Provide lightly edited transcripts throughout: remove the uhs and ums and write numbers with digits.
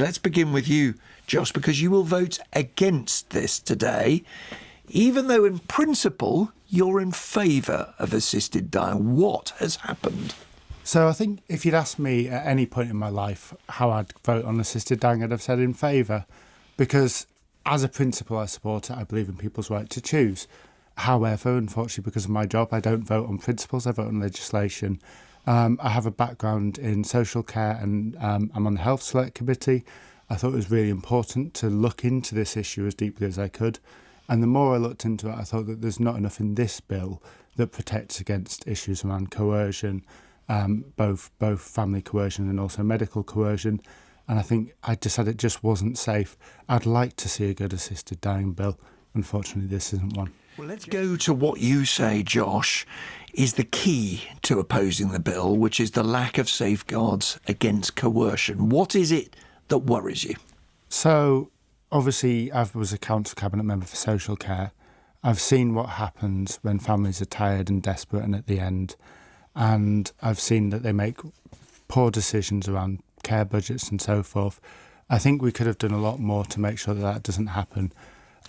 Let's begin with you, Josh, because you will vote against this today, even though in principle you're in favour of assisted dying. What has happened? So I think if you'd asked me at any point in my life how I'd vote on assisted dying, I'd have said in favour, because as a principle I support it. I believe in people's right to choose. However, unfortunately, because of my job, I don't vote on principles, I vote on legislation. I have a background in social care and I'm on the Health Select Committee. I thought it was really important to look into this issue as deeply as I could. And the more I looked into it, I thought that there's not enough in this bill that protects against issues around coercion, both family coercion and also medical coercion. And I think I decided it just wasn't safe. I'd like to see a good assisted dying bill. Unfortunately, this isn't one. Well, let's go to what you say, Josh, is the key to opposing the bill, which is the lack of safeguards against coercion. What is it that worries you? So, obviously, I was a council cabinet member for social care. I've seen what happens when families are tired and desperate and at the end. And I've seen that they make poor decisions around care budgets and so forth. I think we could have done a lot more to make sure that that doesn't happen.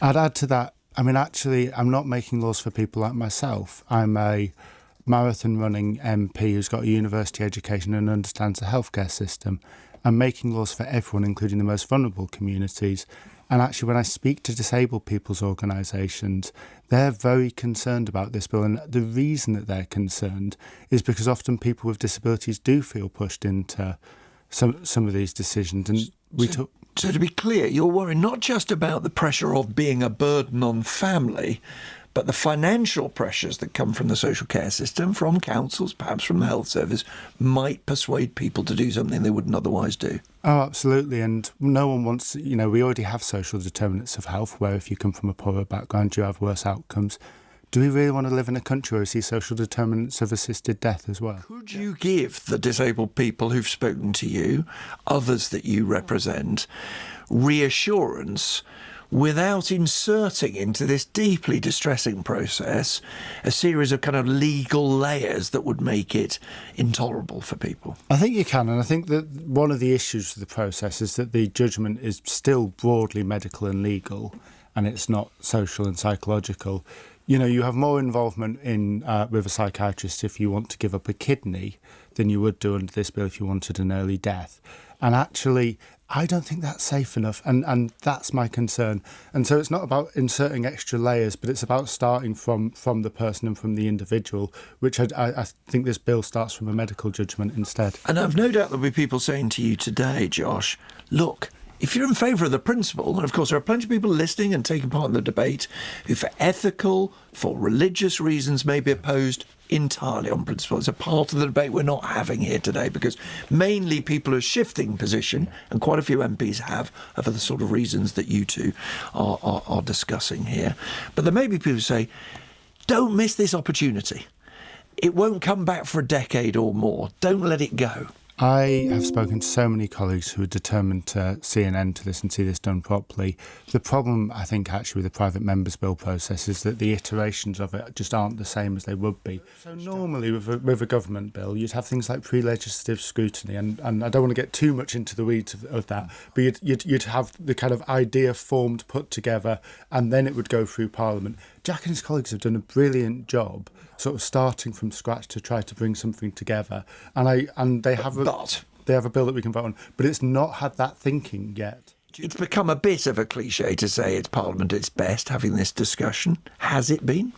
I'd add to that, I mean, actually, I'm not making laws for people like myself. I'm a marathon running MP who's got a university education and understands the healthcare system. I'm making laws for everyone, including the most vulnerable communities. And actually, when I speak to disabled people's organisations, they're very concerned about this bill. And the reason that they're concerned is because often people with disabilities do feel pushed into some of these decisions. And So to be clear, you're worried not just about the pressure of being a burden on family, but the financial pressures that come from the social care system, from councils, perhaps from the health service, might persuade people to do something they wouldn't otherwise do. Oh, absolutely. And no one wants, we already have social determinants of health, where if you come from a poorer background, you have worse outcomes. Do we really want to live in a country where we see social determinants of assisted death as well? Could you give the disabled people who've spoken to you, others that you represent, reassurance without inserting into this deeply distressing process a series of kind of legal layers that would make it intolerable for people? I think you can, and I think that one of the issues with the process is that the judgment is still broadly medical and legal, and it's not social and psychological. You have more involvement with a psychiatrist if you want to give up a kidney than you would do under this bill if you wanted an early death. And actually, I don't think that's safe enough, and that's my concern. And so it's not about inserting extra layers, but it's about starting from the person and from the individual, which I think this bill starts from a medical judgment instead. And I've no doubt there'll be people saying to you today, Josh, look, if you're in favour of the principle, and of course there are plenty of people listening and taking part in the debate who for ethical, for religious reasons may be opposed entirely on principle. It's a part of the debate we're not having here today, because mainly people are shifting position, and quite a few MPs have, for the sort of reasons that you two are discussing here. But there may be people who say, don't miss this opportunity. It won't come back for a decade or more. Don't let it go. I have spoken to so many colleagues who are determined to see an end to this and see this done properly. The problem, I think, actually, with the private members' bill process is that the iterations of it just aren't the same as they would be. So normally with a government bill, you'd have things like pre-legislative scrutiny, and I don't want to get too much into the weeds of that, but you'd have the kind of idea formed, put together, and then it would go through Parliament. Jack and his colleagues have done a brilliant job sort of starting from scratch to try to bring something together. And they have a bill that we can vote on, but it's not had that thinking yet. It's become a bit of a cliche to say it's Parliament at its best having this discussion. Has it been?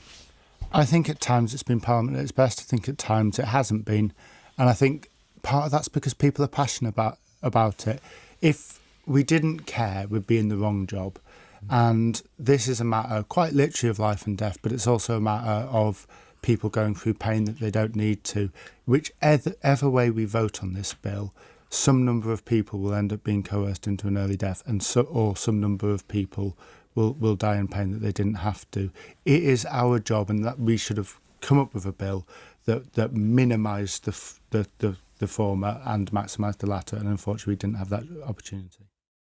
I think at times it's been Parliament at its best. I think at times it hasn't been. And I think part of that's because people are passionate about it. If we didn't care, we'd be in the wrong job. And this is a matter quite literally of life and death, but it's also a matter of people going through pain that they don't need to. Whichever way we vote on this bill, some number of people will end up being coerced into an early death, or some number of people will die in pain that they didn't have to. It is our job, and that we should have come up with a bill that minimised the former and maximised the latter, and unfortunately we didn't have that opportunity.